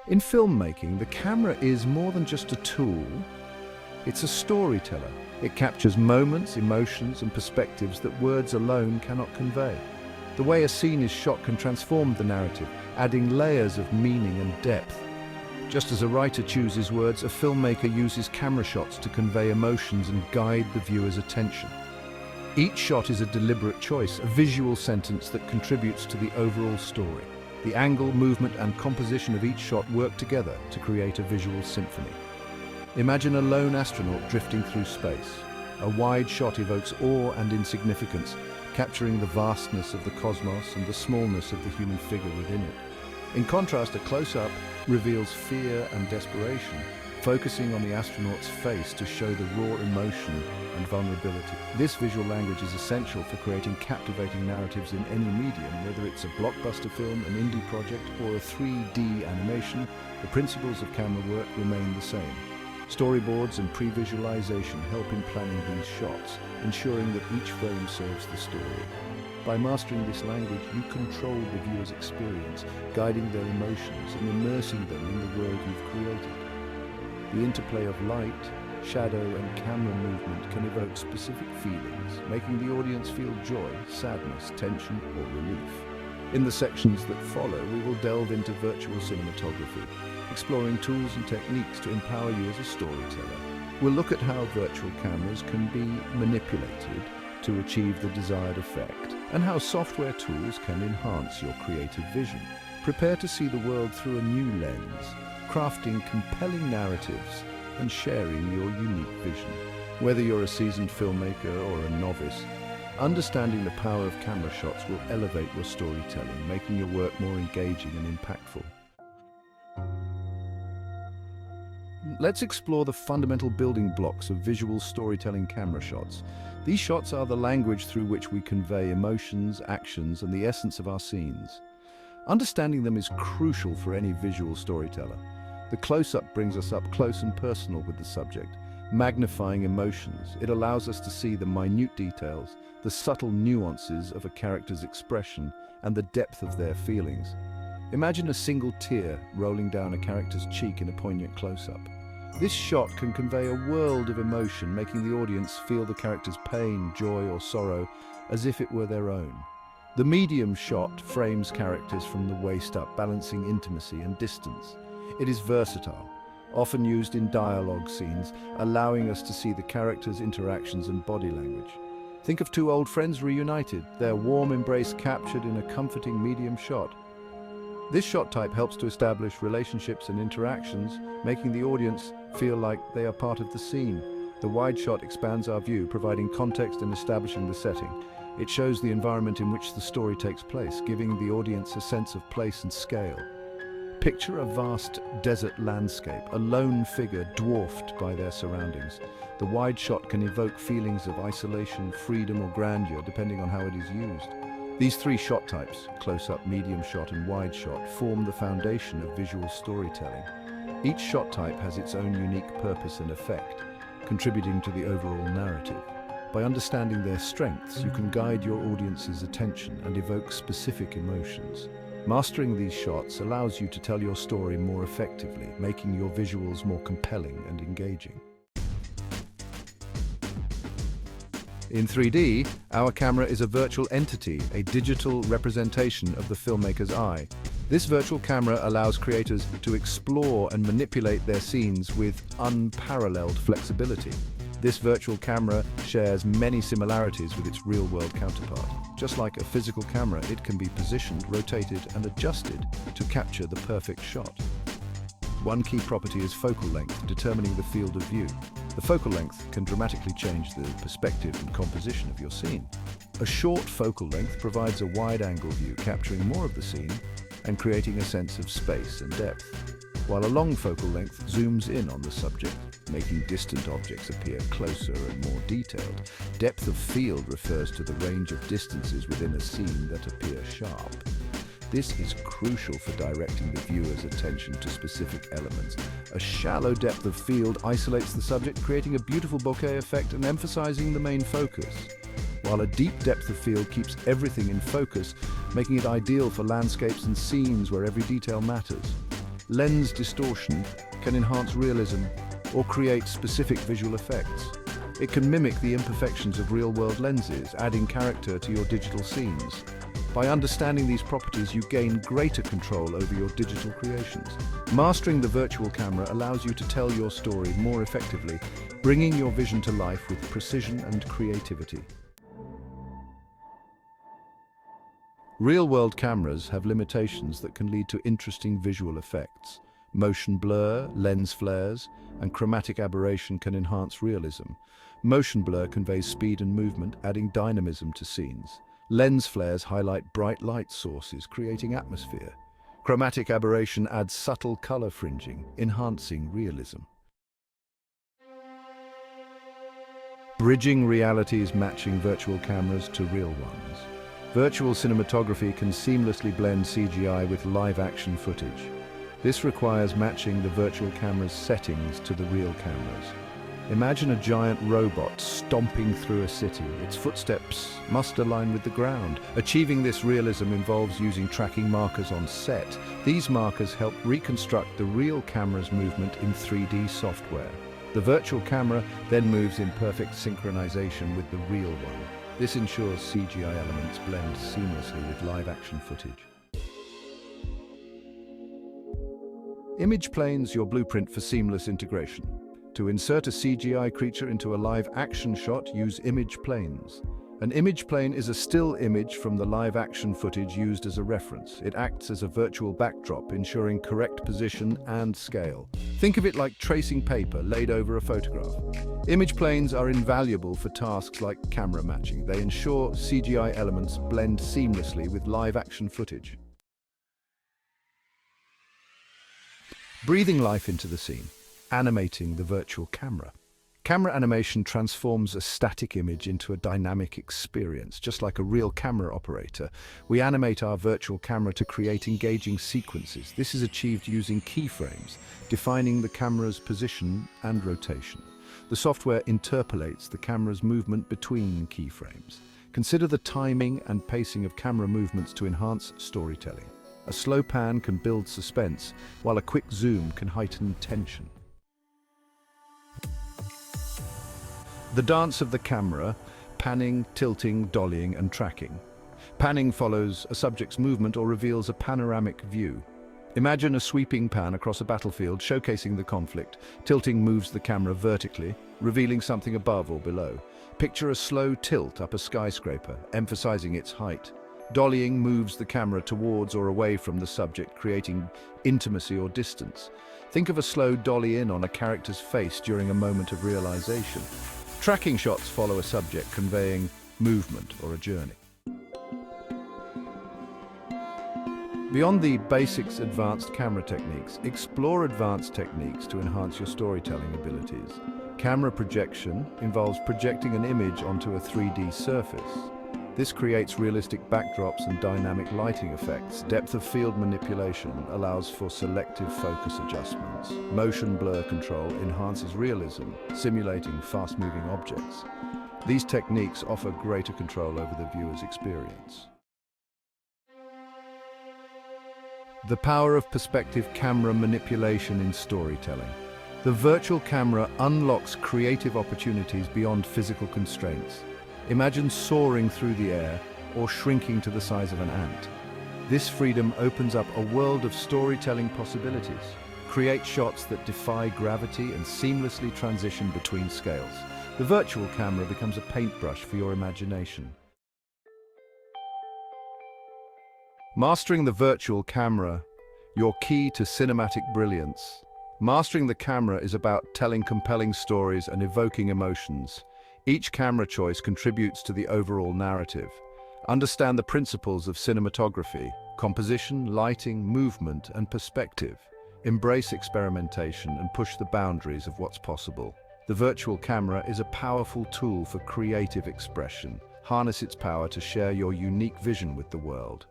In filmmaking, the camera is more than just a tool. It's a storyteller. It captures moments, emotions, and perspectives that words alone cannot convey. The way a scene is shot can transform the narrative, adding layers of meaning and depth. Just as a writer chooses words, a filmmaker uses camera shots to convey emotions and guide the viewer's attention. Each shot is a deliberate choice, a visual sentence that contributes to the overall story. The angle, movement, and composition of each shot work together to create a visual symphony. Imagine a lone astronaut drifting through space. A wide shot evokes awe and insignificance, capturing the vastness of the cosmos and the smallness of the human figure within it. In contrast, a close-up reveals fear and desperation, focusing on the astronaut's face to show the raw emotion and vulnerability. This visual language is essential for creating captivating narratives in any medium, whether it's a blockbuster film, an indie project, or a 3D animation. The principles of camera work remain the same. Storyboards and pre-visualization help in planning these shots, ensuring that each frame serves the story. By mastering this language, you control the viewer's experience, guiding their emotions and immersing them in the world you've created. The interplay of light, shadow, and camera movement can evoke specific feelings, making the audience feel joy, sadness, tension, or relief. In the sections that follow, we will delve into virtual cinematography, exploring tools and techniques to empower you as a storyteller. We'll look at how virtual cameras can be manipulated to achieve the desired effect, and how software tools can enhance your creative vision. Prepare to see the world through a new lens, crafting compelling narratives and sharing your unique vision. Whether you're a seasoned filmmaker or a novice, understanding the power of camera shots will elevate your storytelling, making your work more engaging and impactful. Let's explore the fundamental building blocks of visual storytelling camera shots. These shots are the language through which we convey emotions, actions, and the essence of our scenes. Understanding them is crucial for any visual storyteller. The close-up brings us up close and personal with the subject, magnifying emotions. It allows us to see the minute details, the subtle nuances of a character's expression, and the depth of their feelings. Imagine a single tear rolling down a character's cheek in a poignant close-up. This shot can convey a world of emotion, making the audience feel the character's pain, joy, or sorrow as if it were their own. The medium shot frames characters from the waist up, balancing intimacy and distance. It is versatile, often used in dialogue scenes, allowing us to see the characters' interactions and body language. Think of two old friends reunited, their warm embrace captured in a comforting medium shot. This shot type helps to establish relationships and interactions, making the audience feel like they are part of the scene. The wide shot expands our view, providing context and establishing the setting. It shows the environment in which the story takes place, giving the audience a sense of place and scale. Picture a vast desert landscape, a lone figure dwarfed by their surroundings. The wide shot can evoke feelings of isolation, freedom, or grandeur, depending on how it is used. These three shot types, close-up, medium shot, and wide shot, form the foundation of visual storytelling. Each shot type has its own unique purpose and effect, contributing to the overall narrative. By understanding their strengths, you can guide your audience's attention and evoke specific emotions. Mastering these shots allows you to tell your story more effectively, making your visuals more compelling and engaging. In 3D, our camera is a virtual entity, a digital representation of the filmmaker's eye. This virtual camera allows creators to explore and manipulate their scenes with unparalleled flexibility. This virtual camera shares many similarities with its real-world counterpart. Just like a physical camera, it can be positioned, rotated, and adjusted to capture the perfect shot. One key property is focal length, determining the field of view. The focal length can dramatically change the perspective and composition of your scene. A short focal length provides a wide-angle view, capturing more of the scene and creating a sense of space and depth, while a long focal length zooms in on the subject, making distant objects appear closer and more detailed. Depth of field refers to the range of distances within a scene that appear sharp. This is crucial for directing the viewer's attention to specific elements. A shallow depth of field isolates the subject, creating a beautiful bokeh effect and emphasizing the main focus, while a deep depth of field keeps everything in focus, making it ideal for landscapes and scenes where every detail matters. Lens distortion can enhance realism or create specific visual effects. It can mimic the imperfections of real-world lenses, adding character to your digital scenes. By understanding these properties, you gain greater control over your digital creations. Mastering the virtual camera allows you to tell your story more effectively, bringing your vision to life with precision and creativity. Real-world cameras have limitations that can lead to interesting visual effects. Motion blur, lens flares, and chromatic aberration can enhance realism. Motion blur conveys speed and movement, adding dynamism to scenes. Lens flares highlight bright light sources, creating atmosphere. Chromatic aberration adds subtle color fringing, enhancing realism. Bridging realities, matching virtual cameras to real ones. Virtual cinematography can seamlessly blend CGI with live-action footage. This requires matching the virtual camera's settings to the real cameras. Imagine a giant robot stomping through a city. Its footsteps must align with the ground. Achieving this realism involves using tracking markers on set. These markers help reconstruct the real camera's movement in 3D software. The virtual camera then moves in perfect synchronization with the real one. This ensures CGI elements blend seamlessly with live-action footage. Image planes, your blueprint for seamless integration. To insert a CGI creature into a live-action shot, use image planes. An image plane is a still image from the live-action footage used as a reference. It acts as a virtual backdrop, ensuring correct position and scale. Think of it like tracing paper laid over a photograph. Image planes are invaluable for tasks like camera matching. They ensure CGI elements blend seamlessly with live-action footage. Breathing life into the scene. Animating the virtual camera. Camera animation transforms a static image into a dynamic experience. Just like a real camera operator, we animate our virtual camera to create engaging sequences. This is achieved using keyframes, defining the camera's position and rotation. The software interpolates the camera's movement between keyframes. Consider the timing and pacing of camera movements to enhance storytelling. A slow pan can build suspense, while a quick zoom can heighten tension. The dance of the camera, panning, tilting, dollying, and tracking. Panning follows a subject's movement or reveals a panoramic view. Imagine a sweeping pan across a battlefield showcasing the conflict. Tilting moves the camera vertically, revealing something above or below. Picture a slow tilt up a skyscraper, emphasizing its height. Dollying moves the camera towards or away from the subject, creating intimacy or distance. Think of a slow dolly in on a character's face during a moment of realization. Tracking shots follow a subject, conveying movement or a journey. Beyond the basics advanced camera techniques, explore advanced techniques to enhance your storytelling abilities. Camera projection involves projecting an image onto a 3D surface. This creates realistic backdrops and dynamic lighting effects. Depth of field manipulation allows for selective focus adjustments. Motion blur control enhances realism, simulating fast-moving objects. These techniques offer greater control over the viewer's experience. The power of perspective camera manipulation in storytelling. The virtual camera unlocks creative opportunities beyond physical constraints. Imagine soaring through the air or shrinking to the size of an ant. This freedom opens up a world of storytelling possibilities. Create shots that defy gravity and seamlessly transition between scales. The virtual camera becomes a paintbrush for your imagination. Mastering the virtual camera, your key to cinematic brilliance. Mastering the camera is about telling compelling stories and evoking emotions. Each camera choice contributes to the overall narrative. Understand the principles of cinematography: composition, lighting, movement, and perspective. Embrace experimentation and push the boundaries of what's possible. The virtual camera is a powerful tool for creative expression. Harness its power to share your unique vision with the world.